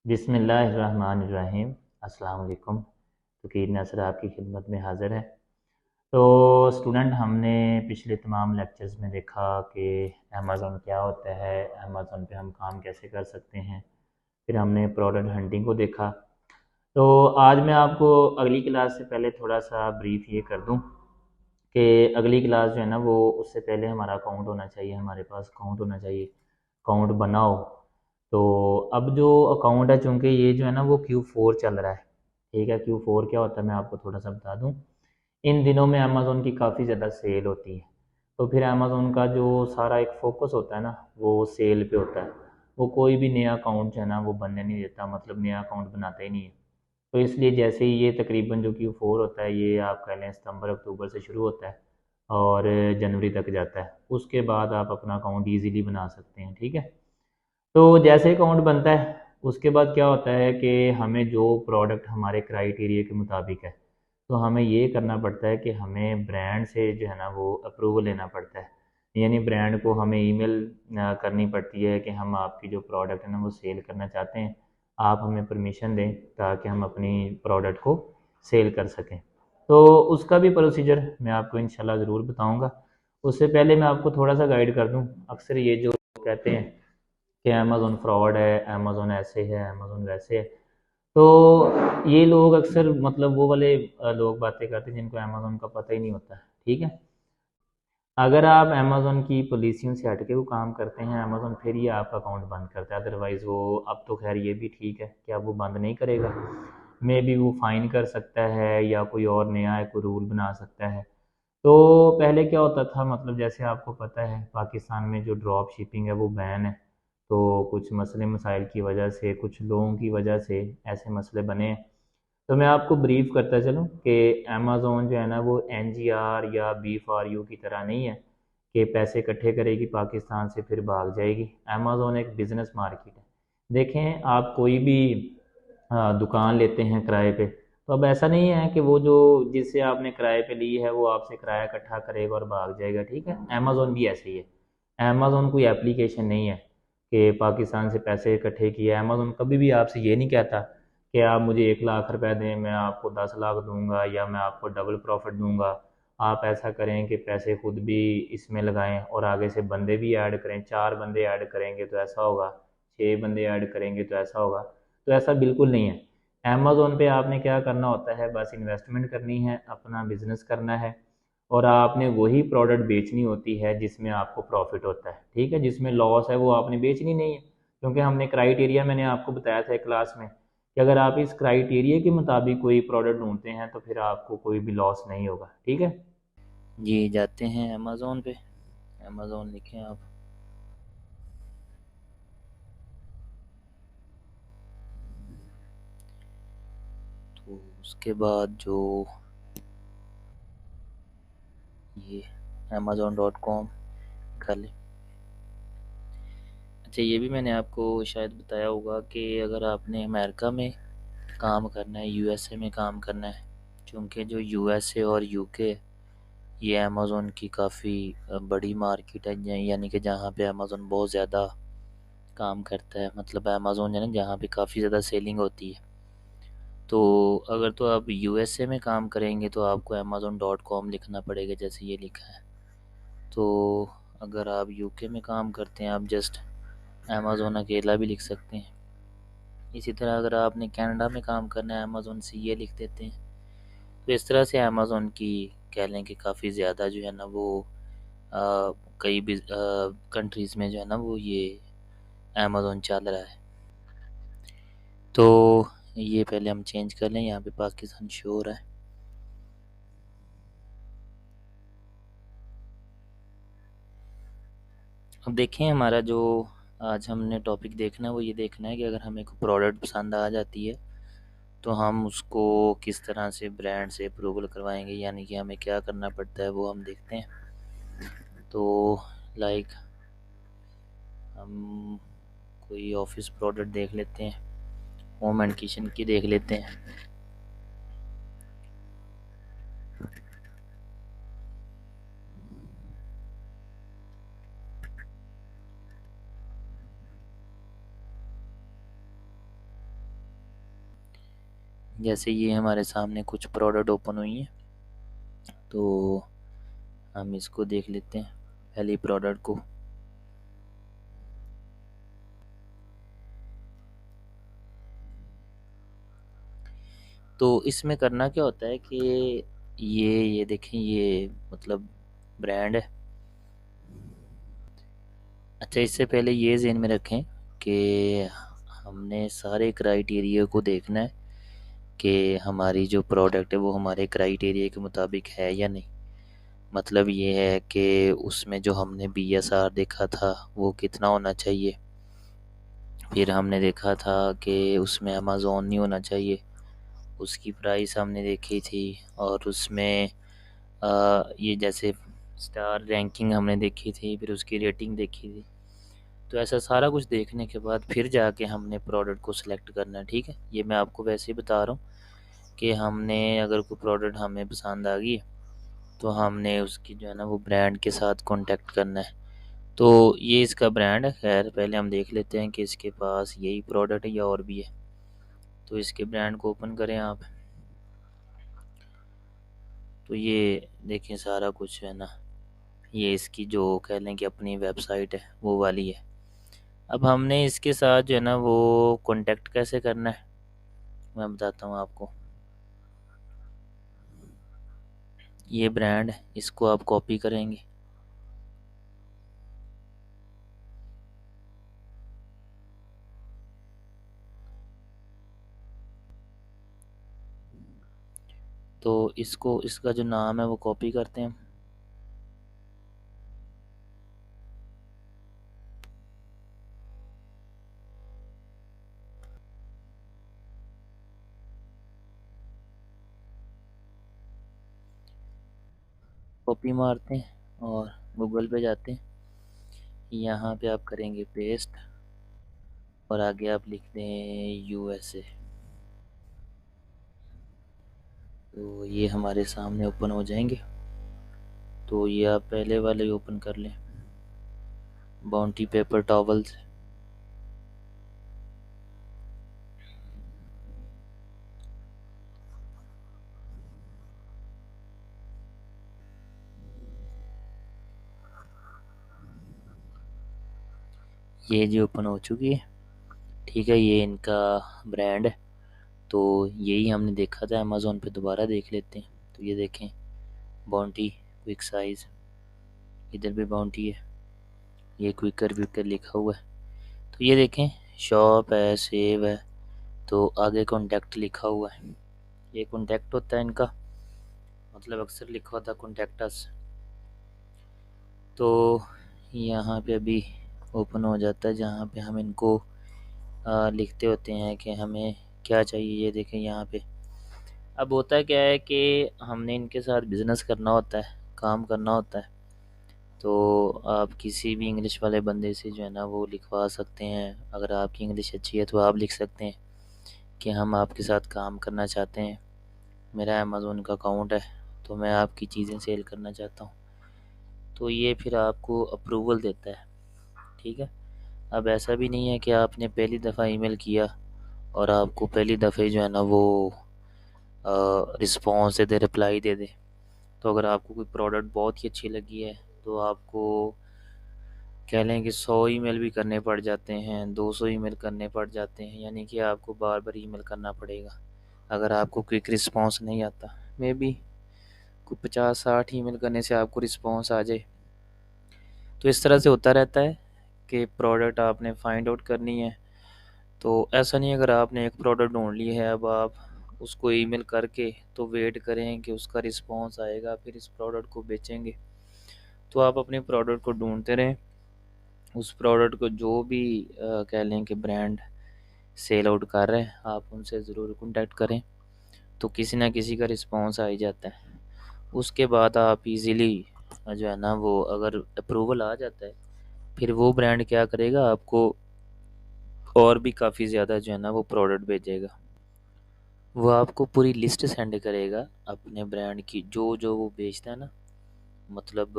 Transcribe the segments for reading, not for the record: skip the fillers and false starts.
बिस्मिल्लाहिर्रहमानिर्रहीम। अस्सलाम वालेकुम। फ़कीर नसर आपकी खिदमत में हाज़िर है। तो स्टूडेंट, हमने पिछले तमाम लेक्चर्स में देखा कि अमेज़न क्या होता है, अमेज़न पे हम काम कैसे कर सकते हैं। फिर हमने प्रोडक्ट हंटिंग को देखा। तो आज मैं आपको अगली क्लास से पहले थोड़ा सा ब्रीफ ये कर दूं कि अगली क्लास जो है ना, वो उससे पहले हमारा अकाउंट होना चाहिए, हमारे पास अकाउंट होना चाहिए। अकाउंट बनाओ। तो अब जो अकाउंट है, चूँकि ये जो है ना वो Q4 चल रहा है। ठीक है, Q4 क्या होता है मैं आपको थोड़ा सा बता दूं। इन दिनों में अमेज़ोन की काफ़ी ज़्यादा सेल होती है। तो फिर अमेज़ोन का जो सारा एक फोकस होता है ना, वो सेल पे होता है। वो कोई भी नया अकाउंट जो है ना वो बनने नहीं देता, मतलब नया अकाउंट बनाता ही नहीं है। तो इसलिए जैसे ही ये तकरीबन जो Q4 होता है, ये आप कह लें सितंबर अक्टूबर से शुरू होता है और जनवरी तक जाता है। उसके बाद आप अपना अकाउंट ईज़िली बना सकते हैं। ठीक है। तो जैसे अकाउंट बनता है, उसके बाद क्या होता है कि हमें जो प्रोडक्ट हमारे क्राइटेरिया के मुताबिक है, तो हमें ये करना पड़ता है कि हमें ब्रांड से जो है ना वो अप्रूवल लेना पड़ता है। यानी ब्रांड को हमें ईमेल करनी पड़ती है कि हम आपकी जो प्रोडक्ट है ना वो सेल करना चाहते हैं। आप हमें परमिशन दें ताकि हम अपनी प्रोडक्ट को सेल कर सकें। तो उसका भी प्रोसीजर मैं आपको इंशाल्लाह ज़रूर बताऊंगा। उससे पहले मैं आपको थोड़ा सा गाइड कर दूं। अक्सर ये जो कहते हैं कि अमेज़ोन फ्रॉड है, अमेज़ोन ऐसे है, अमेज़ोन वैसे है, तो ये लोग अक्सर मतलब वो वाले लोग बातें करते हैं जिनको अमेज़ोन का पता ही नहीं होता है। ठीक है। अगर आप अमेज़ोन की पॉलिसियों से हट के वो काम करते हैं, अमेज़ोन फिर ही आपका अकाउंट बंद करता है। अदरवाइज़ वो, अब तो खैर ये भी ठीक है कि अब वो बंद नहीं करेगा। मे बी वो फाइन कर सकता है या कोई और नया एक रूल बना सकता है। तो पहले क्या होता था, मतलब जैसे आपको पता है पाकिस्तान में जो ड्रॉप शिपिंग है वो बैन है। तो कुछ मसले मसाइल की वजह से, कुछ लोगों की वजह से ऐसे मसले बने हैं। तो मैं आपको ब्रीफ करता चलूँ कि अमेज़ोन जो है ना वो NGR या B4U की तरह नहीं है कि पैसे इकट्ठे करेगी पाकिस्तान से फिर भाग जाएगी। अमेज़ोन एक बिज़नेस मार्केट है। देखें, आप कोई भी दुकान लेते हैं किराए पे, तो अब ऐसा नहीं है कि वो जो जिससे आपने किराए पे ली है वो आपसे किराया इकट्ठा करेगा और भाग जाएगा। ठीक है, अमेज़ोन भी ऐसे ही है। अमेज़ोन कोई एप्लीकेशन नहीं है कि पाकिस्तान से पैसे इकट्ठे किए। अमेज़ोन कभी भी आपसे ये नहीं कहता कि आप मुझे 1 लाख रुपए दें, मैं आपको 10 लाख दूंगा या मैं आपको डबल प्रॉफिट दूंगा। आप ऐसा करें कि पैसे खुद भी इसमें लगाएं और आगे से बंदे भी ऐड करें। 4 बंदे ऐड करेंगे तो ऐसा होगा, 6 बंदे ऐड करेंगे तो ऐसा होगा। तो ऐसा बिल्कुल नहीं है। अमेज़ोन पे आपने क्या करना होता है, बस इन्वेस्टमेंट करनी है, अपना बिजनेस करना है और आपने वही प्रोडक्ट बेचनी होती है जिसमें आपको प्रॉफिट होता है। ठीक है, जिसमें लॉस है वो आपने बेचनी नहीं है, क्योंकि हमने क्राइटेरिया, मैंने आपको बताया था क्लास में कि अगर आप इस क्राइटेरिया के मुताबिक कोई प्रोडक्ट ढूंढते हैं तो फिर आपको कोई भी लॉस नहीं होगा। ठीक है जी। जाते हैं अमेज़ोन पे। अमेज़ोन लिखें आप। तो उसके बाद जो ये amazon.com कर लें। अच्छा, ये भी मैंने आपको शायद बताया होगा कि अगर आपने अमेरिका में काम करना है, USA में काम करना है, क्योंकि जो USA और UK, ये अमेज़ोन की काफ़ी बड़ी मार्केट है, यानी कि जहाँ पे अमेज़ोन बहुत ज़्यादा काम करता है। मतलब अमेज़ोन है ना जहाँ पे काफ़ी ज़्यादा सेलिंग होती है। तो अगर तो आप USA में काम करेंगे तो आपको amazon.com लिखना पड़ेगा, जैसे ये लिखा है। तो अगर आप UK में काम करते हैं, आप जस्ट अमेज़ोन अकेला भी लिख सकते हैं। इसी तरह अगर आपने कनाडा में काम करना है, अमेज़ोन CA लिख देते हैं। तो इस तरह से अमेज़ोन की कह लें कि काफ़ी ज़्यादा जो है ना वो कई भी कंट्रीज़ में जो है ना वो ये अमेज़ोन चल रहा है। तो ये पहले हम चेंज कर लें, यहाँ पे पाकिस्तान शो हो रहा है। अब देखें, हमारा जो आज हमने टॉपिक देखना है वो ये देखना है कि अगर हमें कोई प्रोडक्ट पसंद आ जाती है तो हम उसको किस तरह से ब्रांड से अप्रूवल करवाएंगे, यानी कि हमें क्या करना पड़ता है वो हम देखते हैं। तो लाइक हम कोई ऑफिस प्रोडक्ट देख लेते हैं, होम एंड किचन की देख लेते हैं। जैसे ये हमारे सामने कुछ प्रोडक्ट ओपन हुई हैं, तो हम इसको देख लेते हैं पहली प्रोडक्ट को। तो इसमें करना क्या होता है कि ये देखें, ये मतलब ब्रांड है। अच्छा, इससे पहले ये ज़हन में रखें कि हमने सारे क्राइटेरिया को देखना है कि हमारी जो प्रोडक्ट है वो हमारे क्राइटेरिया के मुताबिक है या नहीं। मतलब ये है कि उसमें जो हमने BSR देखा था वो कितना होना चाहिए। फिर हमने देखा था कि उसमें अमेज़ॉन नहीं होना चाहिए, उसकी प्राइस हमने देखी थी। और उसमें ये जैसे स्टार रैंकिंग हमने देखी थी, फिर उसकी रेटिंग देखी थी। तो ऐसा सारा कुछ देखने के बाद फिर जाके हमने प्रोडक्ट को सिलेक्ट करना है। ठीक है, ये मैं आपको वैसे ही बता रहा हूँ कि हमने अगर कोई प्रोडक्ट हमें पसंद आ गई तो हमने उसकी जो है ना वो ब्रांड के साथ कांटेक्ट करना है। तो ये इसका ब्रांड है। खैर पहले हम देख लेते हैं कि इसके पास यही प्रोडक्ट है या और भी है। तो इसके ब्रांड को ओपन करें आप, तो ये देखें सारा कुछ है ना, ये इसकी जो कह लें कि अपनी वेबसाइट है वो वाली है। अब हमने इसके साथ जो है ना वो कांटेक्ट कैसे करना है मैं बताता हूँ आपको। ये ब्रांड है, इसको आप कॉपी करेंगे। तो इसको, इसका जो नाम है वो कॉपी करते हैं। कॉपी मारते हैं और गूगल पे जाते हैं। यहाँ पे आप करेंगे पेस्ट और आगे आप लिख दें USA। तो ये हमारे सामने ओपन हो जाएंगे। तो ये आप पहले वाले ओपन कर लें, बाउंटी पेपर टॉवल्स। ये जी ओपन हो चुकी है। ठीक है, ये इनका ब्रांड है। तो यही हमने देखा था अमेज़ोन पे, दोबारा देख लेते हैं। तो ये देखें, बाउंटी क्विक साइज़, इधर भी बाउंटी है, ये क्विकर क्विकर लिखा हुआ है। तो ये देखें, शॉप है, सेव है, तो आगे कॉन्टैक्ट लिखा हुआ है। ये कॉन्टैक्ट होता है इनका, मतलब अक्सर लिखा होता है कॉन्टैक्ट अस। तो यहाँ पे अभी ओपन हो जाता है जहाँ पे हम इनको लिखते होते हैं कि हमें क्या चाहिए। ये देखें यहाँ पे। अब होता क्या है कि हमने इनके साथ बिज़नेस करना होता है, काम करना होता है। तो आप किसी भी इंग्लिश वाले बंदे से जो है ना वो लिखवा सकते हैं। अगर आपकी इंग्लिश अच्छी है तो आप लिख सकते हैं कि हम आपके साथ काम करना चाहते हैं, मेरा अमेज़ोन का अकाउंट है, तो मैं आपकी चीज़ें सेल करना चाहता हूँ। तो ये फिर आपको अप्रूवल देता है। ठीक है, अब ऐसा भी नहीं है कि आपने पहली दफ़ा ईमेल किया और आपको पहली दफ़े जो है ना वो रिस्पॉन्स दे दे, रिप्लाई दे दे। तो अगर आपको कोई प्रोडक्ट बहुत ही अच्छी लगी है तो आपको कह लें कि 100 ईमेल भी करने पड़ जाते हैं, 200 ईमेल करने पड़ जाते हैं, यानी कि आपको बार बार ईमेल करना पड़ेगा अगर आपको क्विक रिस्पॉन्स नहीं आता। मे बी कोई 50-60 ईमेल करने से आपको रिस्पॉन्स आ जाए। तो इस तरह से होता रहता है कि प्रोडक्ट आपने फाइंड आउट करनी है। तो ऐसा नहीं, अगर आपने एक प्रोडक्ट ढूंढ ली है, अब आप उसको ईमेल करके तो वेट करें कि उसका रिस्पॉन्स आएगा फिर इस प्रोडक्ट को बेचेंगे। तो आप अपने प्रोडक्ट को ढूंढते रहें। उस प्रोडक्ट को जो भी कह लें कि ब्रांड सेल आउट कर रहे हैं, आप उनसे ज़रूर कांटेक्ट करें, तो किसी ना किसी का रिस्पॉन्स आ ही जाता है। उसके बाद आप इजीली जो है ना वो, अगर अप्रूवल आ जाता है, फिर वो ब्रांड क्या करेगा, आपको और भी काफ़ी ज़्यादा जो है ना वो प्रोडक्ट भेजेगा। वो आपको पूरी लिस्ट सेंड करेगा अपने ब्रांड की, जो जो वो बेचता है ना, मतलब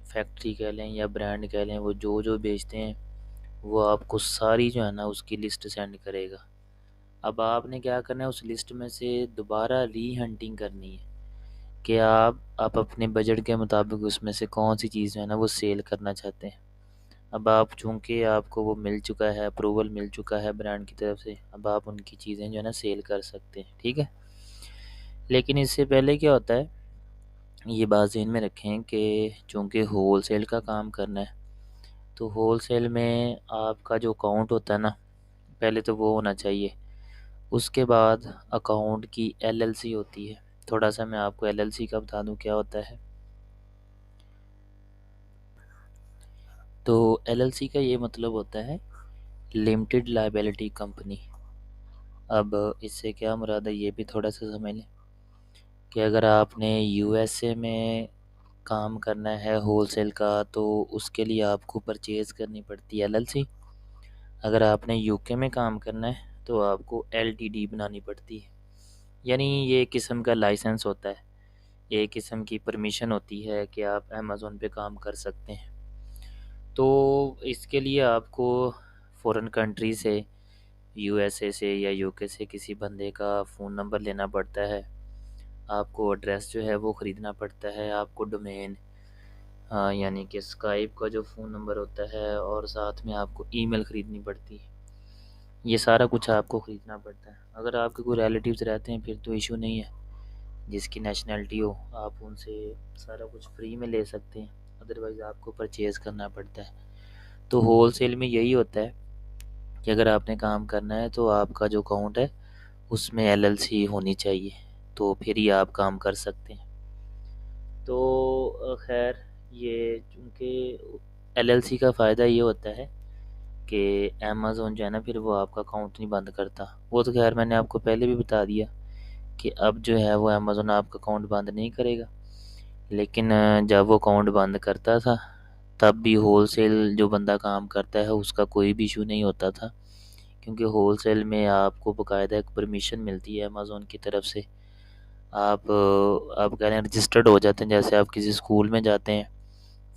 फैक्ट्री कह लें या ब्रांड कह लें, वो जो जो बेचते हैं वो आपको सारी जो है ना उसकी लिस्ट सेंड करेगा। अब आपने क्या करना है, उस लिस्ट में से दोबारा री हंटिंग करनी है कि आप अपने बजट के मुताबिक उसमें से कौन सी चीज़ जो है ना वो सेल करना चाहते हैं। अब आप चूँकि आपको वो मिल चुका है, अप्रूवल मिल चुका है ब्रांड की तरफ से, अब आप उनकी चीज़ें जो है ना सेल कर सकते हैं, ठीक है। लेकिन इससे पहले क्या होता है, ये बात ज़हन में रखें कि चूँकि होलसेल का काम करना है, तो होलसेल में आपका जो अकाउंट होता है ना, पहले तो वो होना चाहिए। उसके बाद अकाउंट की एलएलसी होती है। थोड़ा सा मैं आपको एलएलसी का बता दूं क्या होता है। तो एलएलसी का ये मतलब होता है लिमिटेड लायबिलिटी कंपनी। अब इससे क्या मुराद है ये भी थोड़ा सा समझ लें कि अगर आपने यूएसए में काम करना है होलसेल का, तो उसके लिए आपको परचेज़ करनी पड़ती है एलएलसी। अगर आपने यूके में काम करना है तो आपको एलटीडी बनानी पड़ती है। यानी ये एक किस्म का लाइसेंस होता है, एक किस्म की परमिशन होती है कि आप अमेज़न पे काम कर सकते हैं। तो इसके लिए आपको फ़ॉरेन कंट्री से, यूएसए से या यूके से किसी बंदे का फ़ोन नंबर लेना पड़ता है। आपको एड्रेस जो है वो ख़रीदना पड़ता है, आपको डोमेन, यानी कि स्काइप का जो फ़ोन नंबर होता है, और साथ में आपको ईमेल ख़रीदनी पड़ती है। ये सारा कुछ आपको ख़रीदना पड़ता है। अगर आपके कोई रिलेटिव्स रहते हैं फिर तो इशू नहीं है, जिसकी नेशनैलिटी हो आप उनसे सारा कुछ फ्री में ले सकते हैं, अदरवाइज़ आपको परचेज़ करना पड़ता है। तो होलसेल में यही होता है कि अगर आपने काम करना है तो आपका जो अकाउंट है उसमें एलएलसी होनी चाहिए, तो फिर ही आप काम कर सकते हैं। तो खैर, ये चूँकि एलएलसी का फ़ायदा ये होता है कि अमेज़न जो है ना फिर वो आपका अकाउंट नहीं बंद करता। वो तो खैर मैंने आपको पहले भी बता दिया कि अब जो है वो अमेज़न आपका अकाउंट बंद नहीं करेगा। लेकिन जब वो अकाउंट बंद करता था तब भी होलसेल जो बंदा काम करता है उसका कोई भी इशू नहीं होता था, क्योंकि होलसेल में आपको बाकायदा एक परमिशन मिलती है अमेज़न की तरफ से। आप कह रहे हैं रजिस्टर्ड हो जाते हैं, जैसे आप किसी स्कूल में जाते हैं,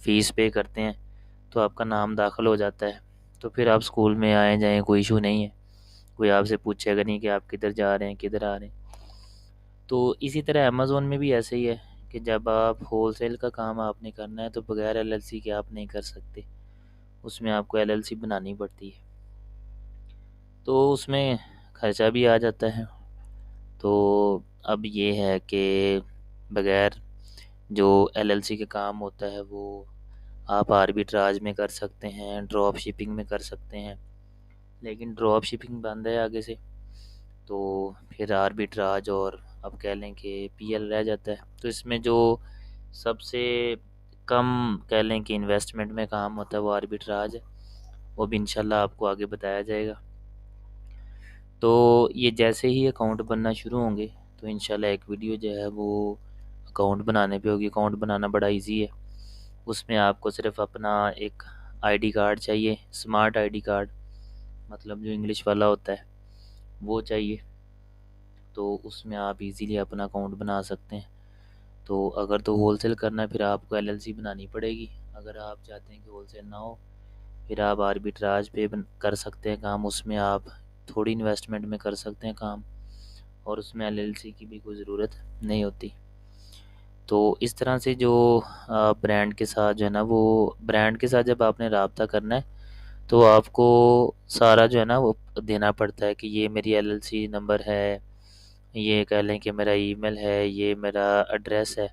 फ़ीस पे करते हैं, तो आपका नाम दाखिल हो जाता है, तो फिर आप स्कूल में आए जाएँ कोई इशू नहीं है। कोई आपसे पूछेगा नहीं कि आप किधर जा रहे हैं, किधर आ रहे हैं। तो इसी तरह अमेज़न में भी ऐसे ही है कि जब आप होलसेल का काम आपने करना है तो बगैर एलएलसी के आप नहीं कर सकते, उसमें आपको एलएलसी बनानी पड़ती है। तो उसमें खर्चा भी आ जाता है। तो अब ये है कि बगैर जो एलएलसी के काम होता है वो आप आर्बिट्राज में कर सकते हैं, ड्रॉप शिपिंग में कर सकते हैं। लेकिन ड्रॉप शिपिंग बंद है आगे से, तो फिर आर्बिट्राज और अब कह लें कि पीएल रह जाता है। तो इसमें जो सबसे कम कह लें कि इन्वेस्टमेंट में काम होता है वो आर्बिट्राज है। वो भी इंशाल्लाह आपको आगे बताया जाएगा। तो ये जैसे ही अकाउंट बनना शुरू होंगे तो इंशाल्लाह एक वीडियो जो है वो अकाउंट बनाने पे होगी। अकाउंट बनाना बड़ा इजी है। उसमें आपको सिर्फ अपना एक आईडी कार्ड चाहिए, स्मार्ट आईडी कार्ड, मतलब जो इंग्लिश वाला होता है वो चाहिए। तो उसमें आप इजीली अपना अकाउंट बना सकते हैं। तो अगर तो होलसेल करना है फिर आपको एलएलसी बनानी पड़ेगी। अगर आप चाहते हैं कि होलसेल ना हो फिर आप आर्बिट्राज पे कर सकते हैं काम, उसमें आप थोड़ी इन्वेस्टमेंट में कर सकते हैं काम, और उसमें एलएलसी की भी कोई ज़रूरत नहीं होती। तो इस तरह से जो ब्रांड के साथ जो है ना वो ब्रांड के साथ जब आपने रब्ता करना है तो आपको सारा जो है ना वो देना पड़ता है कि ये मेरी एलएलसी नंबर है, ये कह लें कि मेरा ईमेल है, ये मेरा एड्रेस है।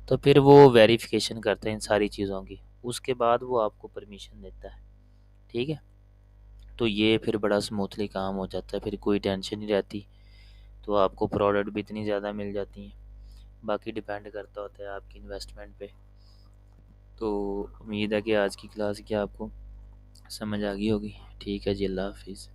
तो फिर वो वेरिफिकेशन करते हैं इन सारी चीज़ों की, उसके बाद वो आपको परमिशन देता है, ठीक है। तो ये फिर बड़ा स्मूथली काम हो जाता है, फिर कोई टेंशन नहीं रहती। तो आपको प्रोडक्ट भी इतनी ज़्यादा मिल जाती हैं। बाकी डिपेंड करता होता है आपकी इन्वेस्टमेंट पे। तो उम्मीद है कि आज की क्लास की आपको समझ आ गई होगी। ठीक है जी, अल्लाह हाफिज़।